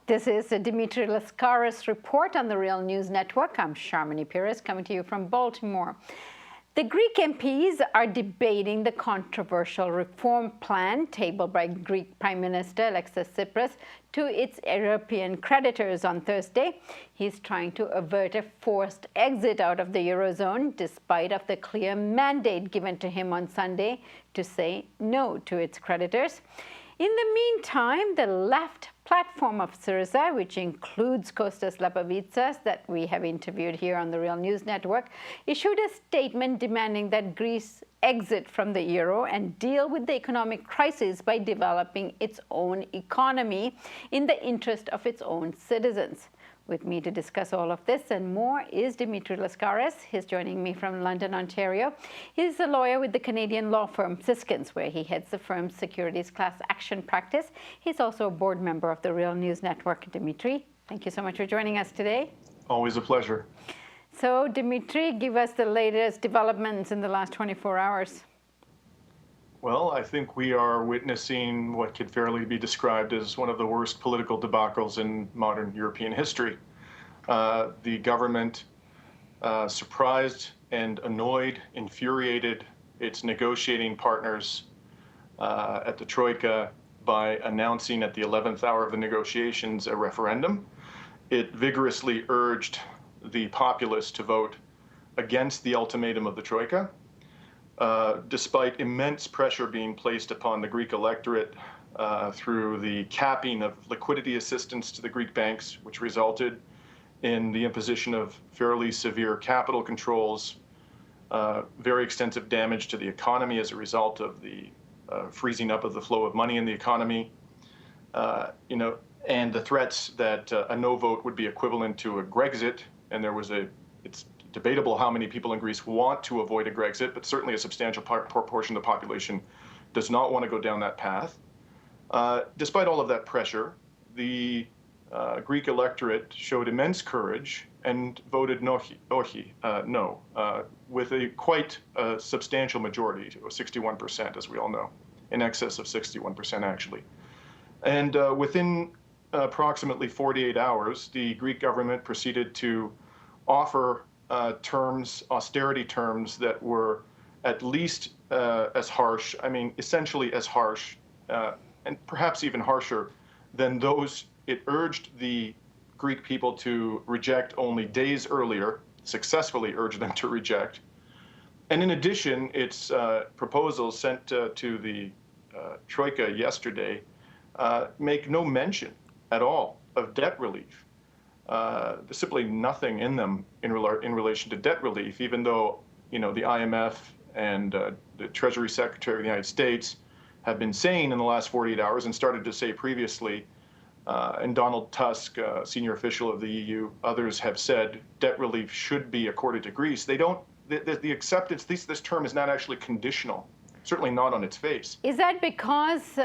This is the Dimitri Lascaris report on the Real News Network. I'm Sharmini Pires coming to you from Baltimore. The Greek MPs are debating the controversial reform plan tabled by Greek Prime Minister Alexis Tsipras to its European creditors on Thursday. He's trying to avert a forced exit out of the Eurozone, despite of the clear mandate given to him on Sunday to say no to its creditors. In the meantime, the left platform of SYRIZA, which includes Kostas Lapavitsas, that we have interviewed here on the Real News Network, issued a statement demanding that Greece exit from the euro and deal with the economic crisis by developing its own economy in the interest of its own citizens. With me to discuss all of this and more is Dimitri Lascaris. He's joining me from London, Ontario. He's a lawyer with the Canadian law firm Siskins, where he heads the firm's securities class action practice. He's also a board member of the Real News Network. Dimitri, thank you so much for joining us today. Always a pleasure. So, Dimitri, give us the latest developments in the last 24 hours. Well, I think we are witnessing what could fairly be described as one of the worst political debacles in modern European history. The government surprised and annoyed, infuriated its negotiating partners at the Troika by announcing at the 11th hour of the negotiations a referendum. It vigorously urged the populace to vote against the ultimatum of the Troika. Despite immense pressure being placed upon the Greek electorate through the capping of liquidity assistance to the Greek banks, which resulted in the imposition of fairly severe capital controls, very extensive damage to the economy as a result of the freezing up of the flow of money in the economy, and the threats that a no vote would be equivalent to a Grexit, and it's debatable how many people in Greece want to avoid a Grexit, but certainly a substantial proportion of the population does not want to go down that path. Despite all of that pressure, the Greek electorate showed immense courage and voted no, with a quite substantial majority, 61%, as we all know, in excess of 61% actually. And within approximately 48 hours, the Greek government proceeded to offer austerity terms that were at least as harsh, essentially as harsh, and perhaps even harsher than those it urged the Greek people to reject only days earlier, successfully urged them to reject. And in addition, its proposals sent to the Troika yesterday make no mention at all of debt relief. There's simply nothing in them in relation to debt relief, even though the IMF and the Treasury Secretary of the United States have been saying in the last 48 hours and started to say previously, and Donald Tusk, senior official of the EU, others have said debt relief should be accorded to Greece. They don't. The acceptance, this term is not actually conditional. Certainly not on its face. Is that because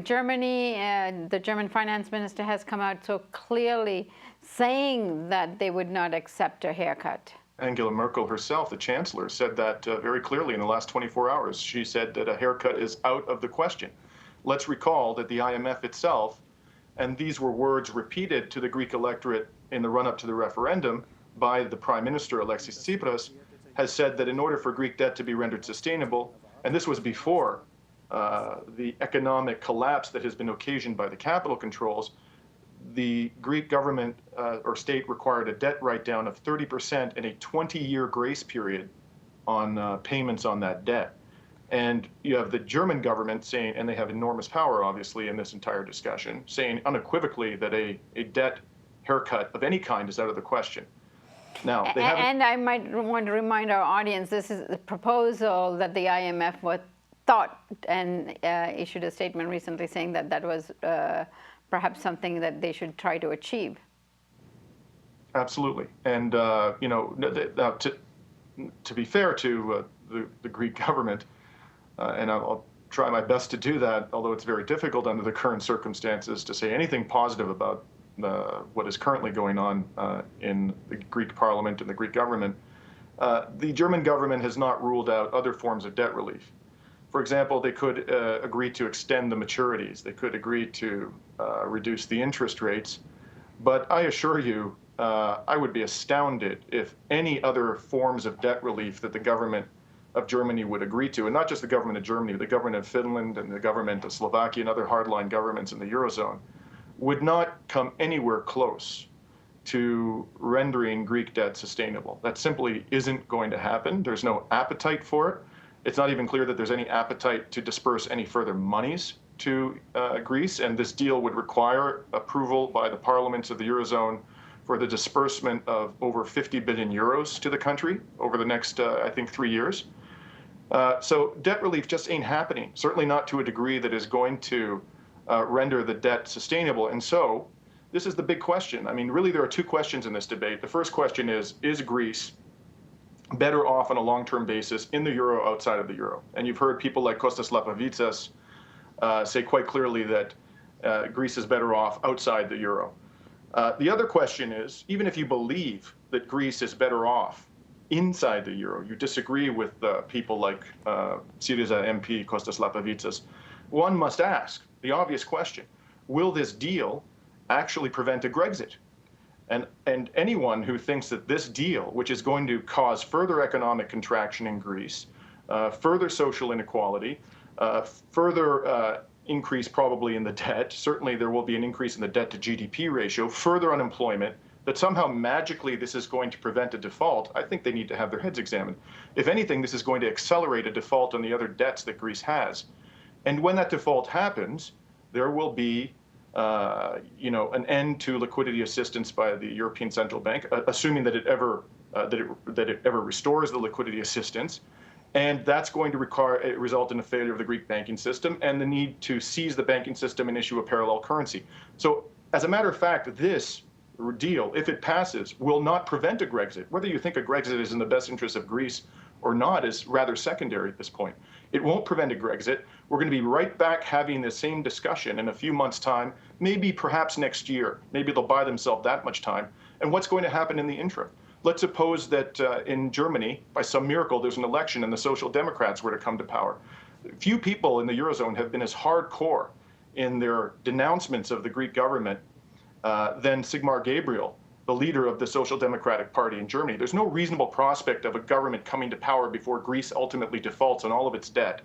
Germany, the German finance minister has come out so clearly saying that they would not accept a haircut? Angela Merkel herself, the chancellor, said that very clearly in the last 24 hours. She said that a haircut is out of the question. Let's recall that the IMF itself, and these were words repeated to the Greek electorate in the run-up to the referendum by the Prime Minister Alexis Tsipras, has said that in order for Greek debt to be rendered sustainable, and this was before the economic collapse that has been occasioned by the capital controls, the Greek government or state required a debt write-down of 30% and a 20-year grace period on payments on that debt. And you have the German government saying, and they have enormous power, obviously, in this entire discussion, saying unequivocally that a debt haircut of any kind is out of the question. Now, they and I might want to remind our audience, this is a proposal that the IMF thought and issued a statement recently saying that that was perhaps something that they should try to achieve. Absolutely. And, to be fair to the Greek government, and I'll try my best to do that, although it's very difficult under the current circumstances to say anything positive about what is currently going on in the Greek parliament and the Greek government. The German government has not ruled out other forms of debt relief. For example, they could agree to extend the maturities. They could agree to reduce the interest rates. But I assure you, I would be astounded if any other forms of debt relief that the government of Germany would agree to, and not just the government of Germany, the government of Finland and the government of Slovakia and other hardline governments in the Eurozone, would not come anywhere close to rendering Greek debt sustainable. That simply isn't going to happen. There's no appetite for it. It's not even clear that there's any appetite to disperse any further monies to Greece, and this deal would require approval by the parliaments of the Eurozone for the disbursement of over 50 billion euros to the country over the next, I think, 3 years. So debt relief just ain't happening, certainly not to a degree that is going to render the debt sustainable. And so this is the big question. I mean, really, there are two questions in this debate. The first question is Greece better off on a long-term basis in the euro, outside of the euro? And you've heard people like Kostas Lapavitsas say quite clearly that Greece is better off outside the euro. The other question is, even if you believe that Greece is better off inside the euro, you disagree with people like SYRIZA MP Kostas Lapavitsas, one must ask the obvious question: will this deal actually prevent a Grexit? And anyone who thinks that this deal, which is going to cause further economic contraction in Greece, further social inequality, further increase probably in the debt, certainly there will be an increase in the debt to GDP ratio, further unemployment, that somehow magically this is going to prevent a default, I think they need to have their heads examined. If anything, this is going to accelerate a default on the other debts that Greece has. And when that default happens, there will be an end to liquidity assistance by the European Central Bank, assuming that it ever restores the liquidity assistance, and that's going to result in a failure of the Greek banking system and the need to seize the banking system and issue a parallel currency. So, as a matter of fact, this deal, if it passes, will not prevent a Grexit. Whether you think a Grexit is in the best interest of Greece or not is rather secondary at this point. It won't prevent a Grexit. We're going to be right back having the same discussion in a few months' time, maybe perhaps next year. Maybe they'll buy themselves that much time. And what's going to happen in the interim? Let's suppose that in Germany, by some miracle, there's an election and the Social Democrats were to come to power. Few people in the Eurozone have been as hardcore in their denouncements of the Greek government than Sigmar Gabriel, the leader of the Social Democratic Party in Germany. There's no reasonable prospect of a government coming to power before Greece ultimately defaults on all of its debt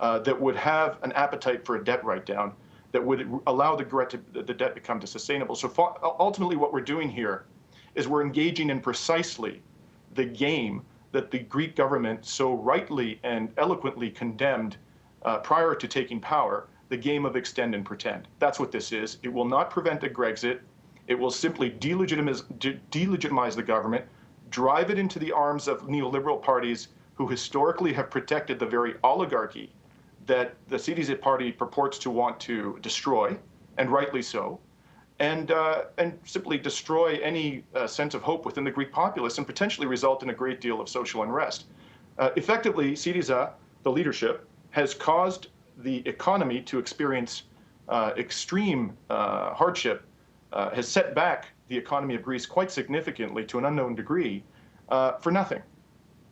that would have an appetite for a debt write-down that would allow the debt become sustainable. So ultimately what we're doing here is we're engaging in precisely the game that the Greek government so rightly and eloquently condemned prior to taking power, the game of extend and pretend. That's what this is. It will not prevent a Grexit. It will simply delegitimize the government, drive it into the arms of neoliberal parties who historically have protected the very oligarchy that the SYRIZA party purports to want to destroy, and rightly so, and simply destroy any sense of hope within the Greek populace and potentially result in a great deal of social unrest. Effectively, SYRIZA, the leadership, has caused the economy to experience extreme hardship, has set back the economy of Greece quite significantly to an unknown degree for nothing,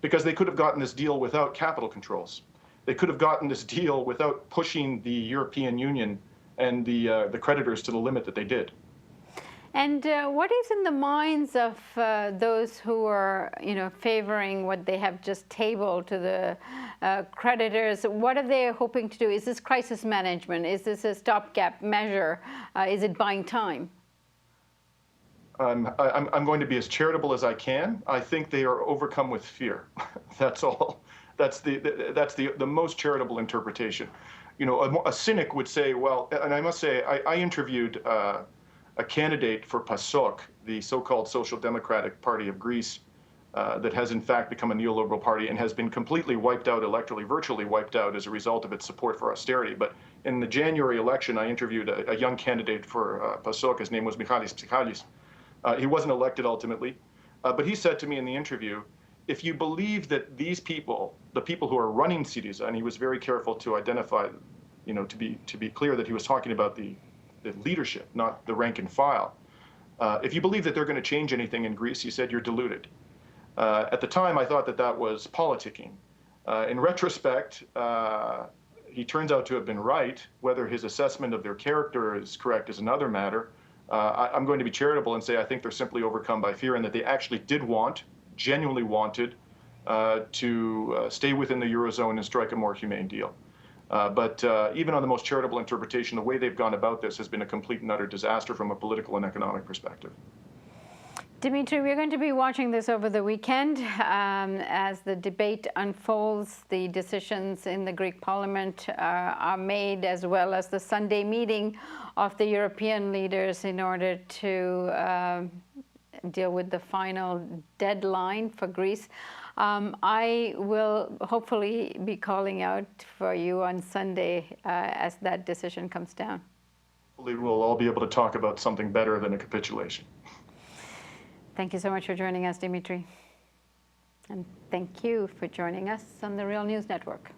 because they could have gotten this deal without capital controls. They could have gotten this deal without pushing the European Union and the creditors to the limit that they did. And what is in the minds of those who are, favoring what they have just tabled to the creditors? What are they hoping to do? Is this crisis management? Is this a stopgap measure? Is it buying time? I'm going to be as charitable as I can. I think they are overcome with fear. That's all. That's the most charitable interpretation. A cynic would say, well, and I must say, I interviewed a candidate for PASOK, the so-called Social Democratic Party of Greece, that has in fact become a neoliberal party and has been completely wiped out electorally, virtually wiped out as a result of its support for austerity. But in the January election, I interviewed a young candidate for PASOK. His name was Michalis Psychalis. He wasn't elected ultimately, but he said to me in the interview, if you believe that these people, the people who are running SYRIZA, and he was very careful to identify, to be clear that he was talking about the leadership, not the rank and file. If you believe that they're going to change anything in Greece, he said, you're deluded. At the time, I thought that was politicking. In retrospect, he turns out to have been right. Whether his assessment of their character is correct is another matter. I'm going to be charitable and say I think they're simply overcome by fear, and that they actually did genuinely wanted, to stay within the Eurozone and strike a more humane deal. But even on the most charitable interpretation, the way they've gone about this has been a complete and utter disaster from a political and economic perspective. Dimitri, we're going to be watching this over the weekend as the debate unfolds. The decisions in the Greek Parliament are made, as well as the Sunday meeting of the European leaders in order to deal with the final deadline for Greece. I will hopefully be calling out for you on Sunday as that decision comes down. Hopefully we'll all be able to talk about something better than a capitulation. Thank you so much for joining us, Dimitri. And thank you for joining us on the Real News Network.